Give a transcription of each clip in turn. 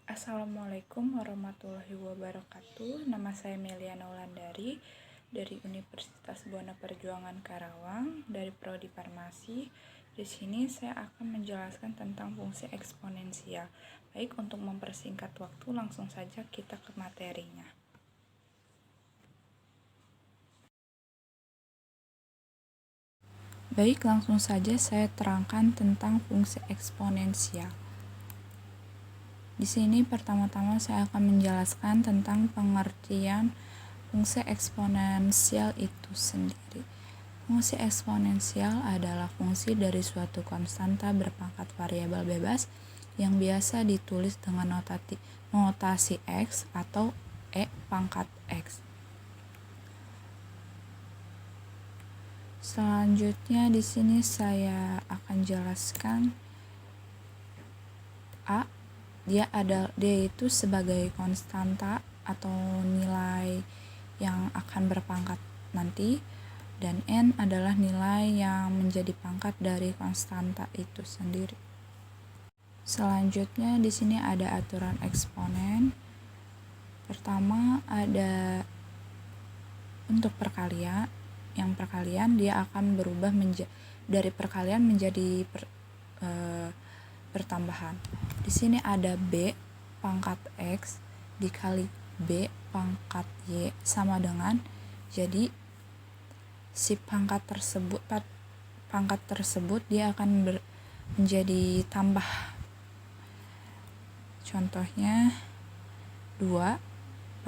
Assalamualaikum warahmatullahi wabarakatuh. Nama saya Meliana Wulandari dari Universitas Buana Perjuangan Karawang dari Prodi Farmasi. Di sini saya akan menjelaskan tentang fungsi eksponensial. Baik, untuk mempersingkat waktu, langsung saja kita ke materinya. Baik, langsung saja saya terangkan tentang fungsi eksponensial. Di sini pertama-tama saya akan menjelaskan tentang pengertian fungsi eksponensial itu sendiri. Fungsi eksponensial adalah fungsi dari suatu konstanta berpangkat variabel bebas yang biasa ditulis dengan notasi X atau E pangkat X. Selanjutnya di sini saya akan jelaskan A. Dia itu sebagai konstanta atau nilai yang akan berpangkat nanti, dan N adalah nilai yang menjadi pangkat dari konstanta itu sendiri. Selanjutnya di sini ada aturan eksponen. Pertama ada untuk perkalian. Yang perkalian dia akan berubah dari perkalian menjadi pertambahan. Di sini ada B pangkat X dikali B pangkat Y sama dengan, jadi si pangkat tersebut dia akan menjadi tambah. Contohnya 2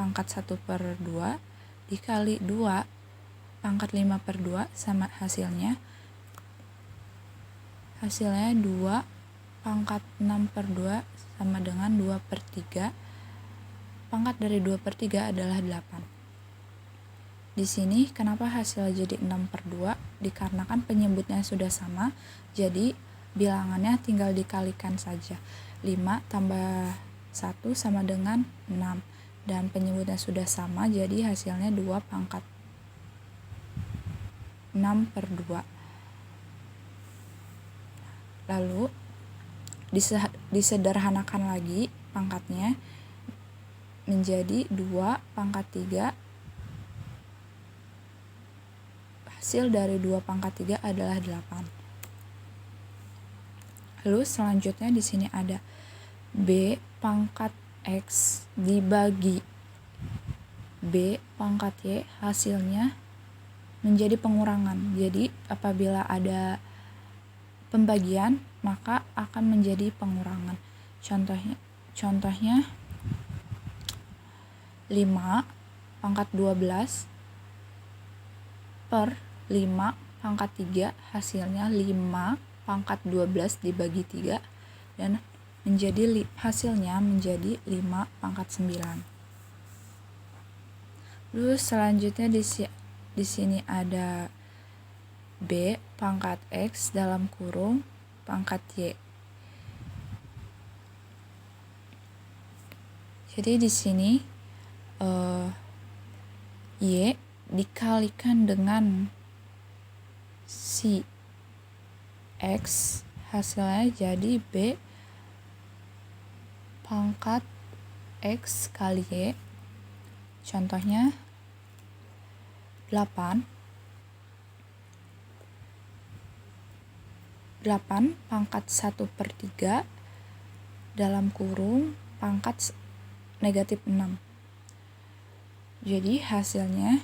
pangkat 1/2 dikali 2 pangkat 5/2 sama hasilnya 2 pangkat 6/2 sama dengan 2/3. Pangkat dari 2/3 adalah 8. Di sini kenapa hasilnya jadi 6/2? Dikarenakan penyebutnya sudah sama, jadi bilangannya tinggal dikalikan saja. 5 tambah 1 sama dengan 6. Dan penyebutnya sudah sama, jadi hasilnya 2 pangkat 6/2. Lalu disederhanakan lagi pangkatnya menjadi 2 pangkat 3. Hasil dari 2 pangkat 3 adalah 8. Lalu selanjutnya di sini ada B pangkat X dibagi B pangkat Y, hasilnya menjadi pengurangan. Jadi apabila ada pembagian maka akan menjadi pengurangan. Contohnya 5 pangkat 12 per 5 pangkat 3, hasilnya 5 pangkat 12 dibagi 3 dan hasilnya menjadi 5 pangkat 9. Lalu selanjutnya di sini ada B pangkat X dalam kurung pangkat Y. Jadi di sini Y dikalikan dengan si X, hasilnya jadi B pangkat X kali Y. Contohnya 8 pangkat 1/3 dalam kurung pangkat negatif 6. Jadi hasilnya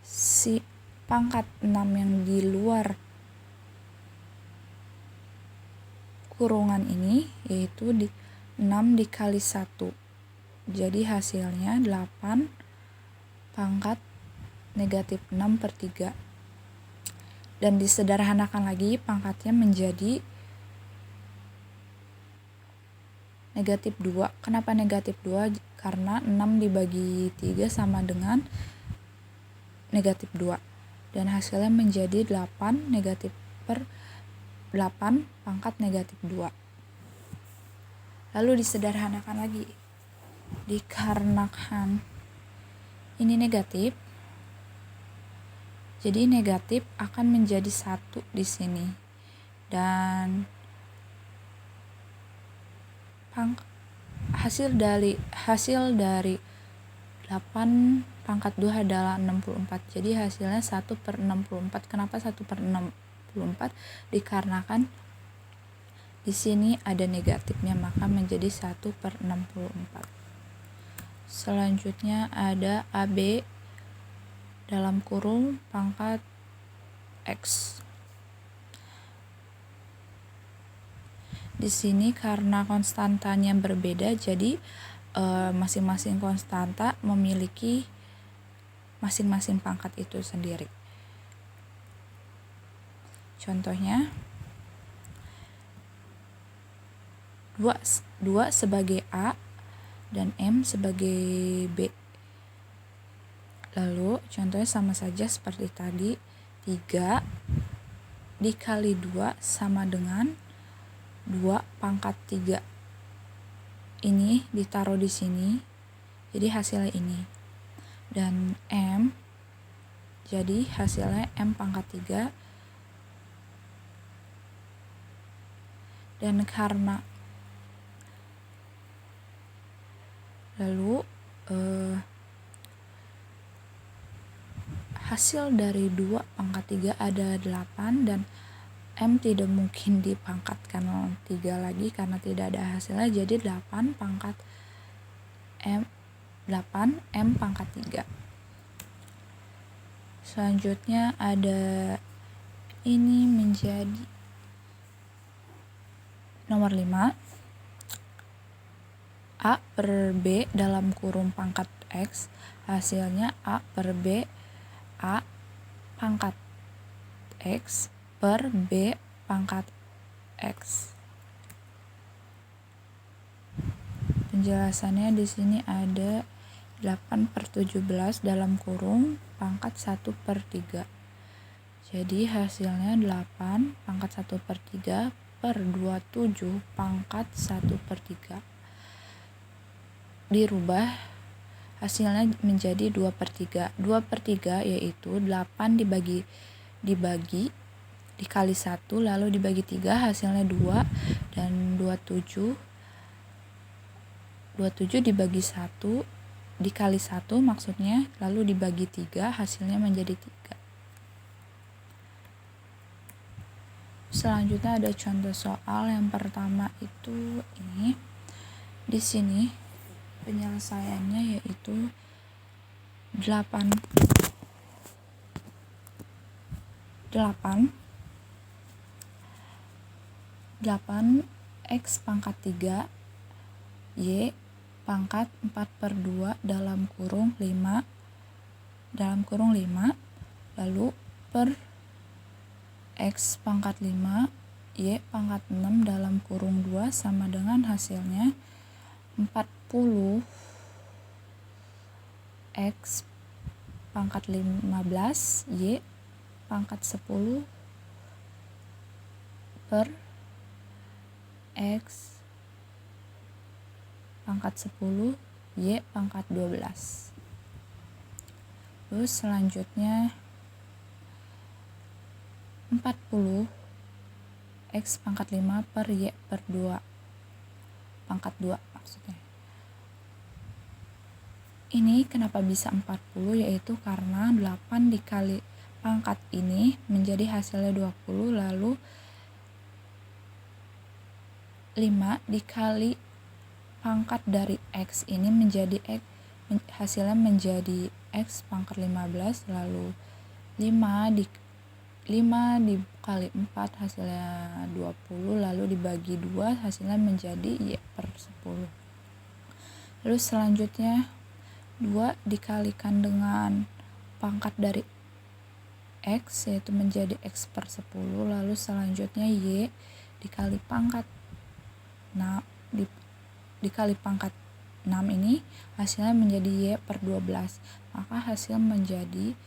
si pangkat 6 yang di luar kurungan ini yaitu 6 dikali 1. Jadi hasilnya 8 pangkat negatif 6/3. Dan disederhanakan lagi pangkatnya menjadi negatif 2. Kenapa negatif 2? Karena 6 dibagi 3 sama dengan negatif 2. Dan hasilnya menjadi 8 pangkat negatif 2. Lalu disederhanakan lagi. Dikarenakan ini negatif, jadi negatif akan menjadi 1 di sini. Dan hasil dari 8 pangkat 2 adalah 64. Jadi hasilnya 1/64. Kenapa 1/64? Dikarenakan di sini ada negatifnya, maka menjadi 1/64. Selanjutnya ada AB dalam kurung pangkat X. Di sini karena konstantanya berbeda, jadi masing-masing konstanta memiliki masing-masing pangkat itu sendiri. Contohnya 2 sebagai A dan M sebagai B. Lalu contohnya sama saja seperti tadi, 3 dikali 2 sama dengan 2 pangkat 3. Ini ditaruh di sini, jadi hasilnya ini. Dan M, jadi hasilnya M pangkat 3. Dan karena lalu hasil dari 2 pangkat 3 ada 8 dan M tidak mungkin dipangkatkan 3 lagi karena tidak ada hasilnya, jadi 8 pangkat M pangkat 3. Selanjutnya ada ini menjadi nomor 5. A per B dalam kurung pangkat X, hasilnya A per B, A pangkat X per B pangkat X. Penjelasannya di sini ada 8/17 dalam kurung pangkat 1/3. Jadi hasilnya 8 pangkat 1/3 per 27 pangkat 1/3. Dirubah hasilnya menjadi 2/3. 2/3 yaitu 8 dibagi dikali 1 lalu dibagi 3, hasilnya 2, dan 27 dibagi 1 dikali 1 maksudnya, lalu dibagi 3, hasilnya menjadi 3. Selanjutnya ada contoh soal yang pertama itu ini. Di sini penyelesaiannya yaitu 8 X pangkat 3 Y pangkat 4/2 dalam kurung 5 lalu per X pangkat 5 Y pangkat 6 dalam kurung 2 sama dengan hasilnya 40 X pangkat 15 Y pangkat 10 per X pangkat 10 Y pangkat 12. Terus selanjutnya 40 X pangkat 5 per Y per 2 pangkat 2 maksudnya. Ini kenapa bisa 40, yaitu karena 8 dikali pangkat ini menjadi hasilnya 20, lalu 5 dikali pangkat dari X ini menjadi X, hasilnya menjadi X pangkat 15, lalu 5 dikali 4 hasilnya 20, lalu dibagi 2 hasilnya menjadi Y per 10. Lalu selanjutnya 2 dikalikan dengan pangkat dari X, yaitu menjadi X per 10, lalu selanjutnya Y dikali pangkat 6 dikali pangkat 6 ini hasilnya menjadi Y per 12, maka hasil menjadi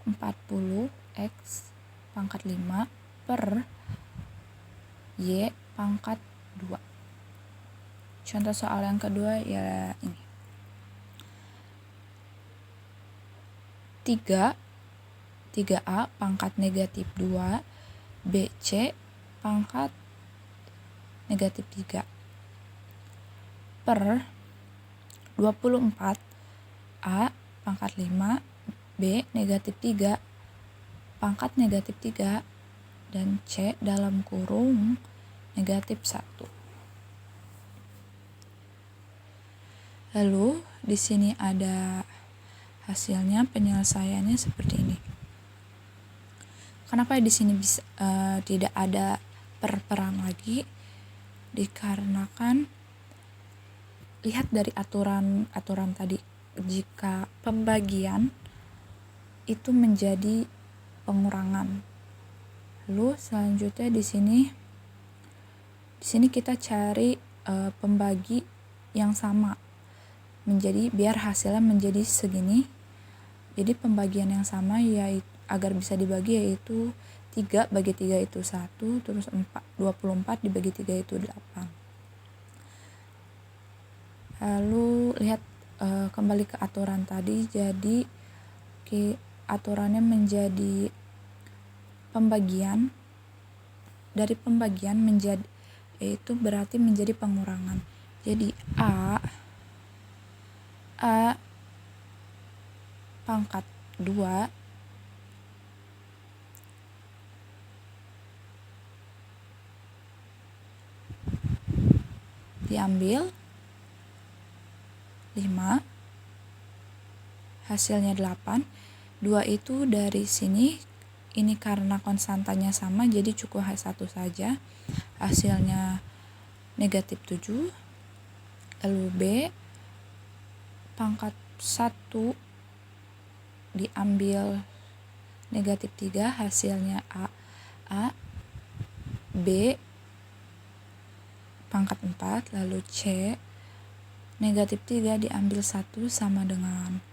40 X pangkat 5 per Y pangkat 2. Contoh soal yang kedua ya ini. 3A pangkat negatif 2 BC pangkat negatif 3. per 24 A pangkat 5 B negatif 3 pangkat negatif 3 dan C dalam kurung negatif 1. Lalu di sini ada hasilnya, penyelesaiannya seperti ini. Kenapa di sini bisa tidak ada per-peran lagi? Dikarenakan lihat dari aturan tadi, jika pembagian itu menjadi pengurangan. Lalu selanjutnya di sini kita cari pembagi yang sama, menjadi biar hasilnya menjadi segini. Jadi pembagian yang sama yaitu agar bisa dibagi yaitu 3 bagi 3 itu 1, terus 24 dibagi 3 itu 8. Lalu lihat kembali ke aturan tadi, jadi aturannya menjadi pembagian, dari pembagian menjadi itu berarti menjadi pengurangan. Jadi A pangkat 2 diambil 5, hasilnya 8. 2 itu dari sini, ini karena konstantanya sama jadi cukup 1 saja, hasilnya negatif 7. Lalu B pangkat 1 diambil negatif 3, hasilnya A. B pangkat 4, lalu C negatif 3 diambil 1 sama dengan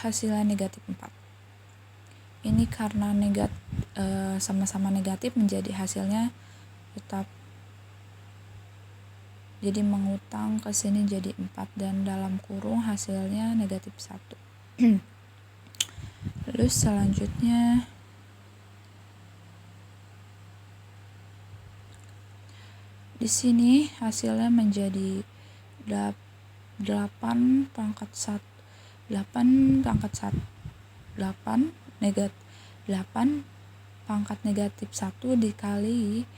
hasilnya negatif 4. Ini karena sama-sama negatif menjadi hasilnya tetap, jadi mengutang ke sini jadi 4 dan dalam kurung hasilnya negatif 1. Lalu selanjutnya di sini hasilnya menjadi 8 pangkat 1 pangkat negatif 1 dikali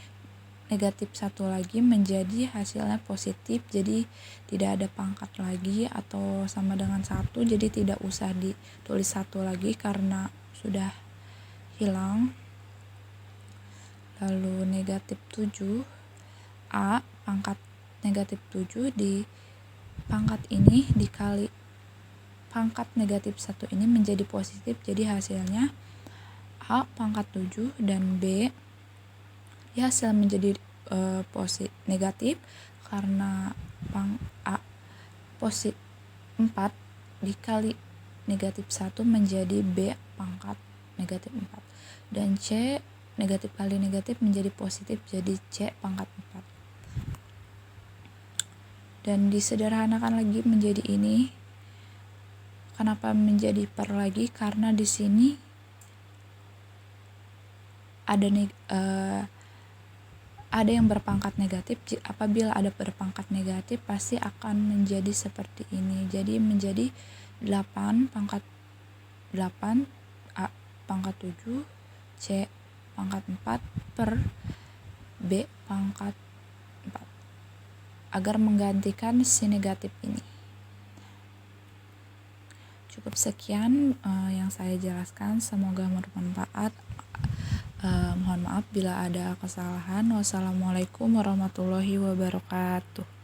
negatif 1 lagi menjadi hasilnya positif, jadi tidak ada pangkat lagi atau sama dengan 1, jadi tidak usah ditulis 1 lagi karena sudah hilang. Lalu negatif 7 A pangkat negatif 7 di pangkat ini dikali pangkat negatif 1 ini menjadi positif, jadi hasilnya A pangkat 7 dan B hasil menjadi negatif karena A positif 4 dikali negatif 1 menjadi B pangkat negatif 4 dan C negatif kali negatif menjadi positif, jadi C pangkat 4. Dan disederhanakan lagi menjadi ini. Kenapa menjadi per lagi? Karena di sini ada yang berpangkat negatif. Apabila ada berpangkat negatif pasti akan menjadi seperti ini, jadi menjadi 8 pangkat 8 A pangkat 7 C pangkat 4 per B pangkat 4 agar menggantikan si negatif ini. Cukup sekian yang saya jelaskan, semoga bermanfaat. Mohon maaf bila ada kesalahan. Wassalamualaikum warahmatullahi wabarakatuh.